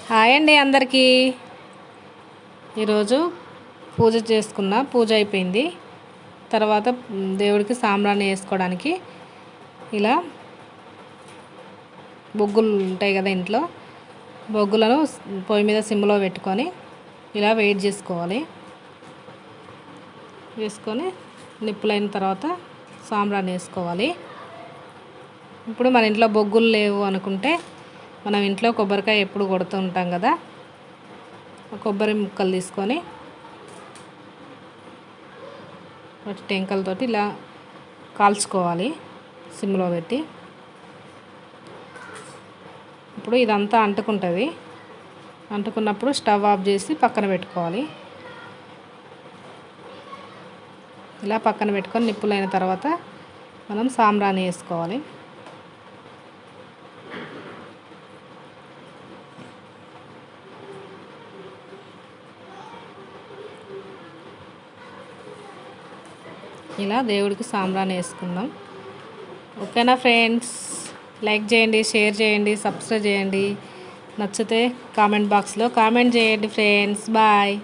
Hi అండి అందరికీ. ఈరోజు పూజ చేసుకున్న, పూజ అయిపోయింది. తర్వాత దేవుడికి సాంబ్రాణి వేసుకోవడానికి ఇలా బొగ్గులు ఉంటాయి కదా ఇంట్లో, బొగ్గులను పొయ్యి మీద సిమ్లో పెట్టుకొని ఇలా వెయిట్ చేసుకోవాలి. వేసుకొని నిప్పులైన తర్వాత సాంబ్రాణి వేసుకోవాలి. ఇప్పుడు మన ఇంట్లో బొగ్గులు లేవు అనుకుంటే మనం ఇంట్లో కొబ్బరికాయ ఎప్పుడు కొడుతూ ఉంటాం కదా, కొబ్బరి ముక్కలు తీసుకొని వాటి టెంకలతోటి ఇలా కాల్చుకోవాలి సిమ్లో పెట్టి. ఇప్పుడు ఇదంతా అంటుకుంటుంది. అంటుకున్నప్పుడు స్టవ్ ఆఫ్ చేసి పక్కన పెట్టుకోవాలి. ఇలా పక్కన పెట్టుకొని నిప్పులైన తర్వాత మనం సాంబ్రాణి వేసుకోవాలి. ఇలా దేవుడికి సాంబ్రాణి వేసుకుందాం. ఓకేనా ఫ్రెండ్స్? లైక్ చేయండి, షేర్ చేయండి, సబ్స్క్రైబ్ చేయండి. నచ్చితే కామెంట్ బాక్స్లో కామెంట్ చేయండి ఫ్రెండ్స్. బాయ్.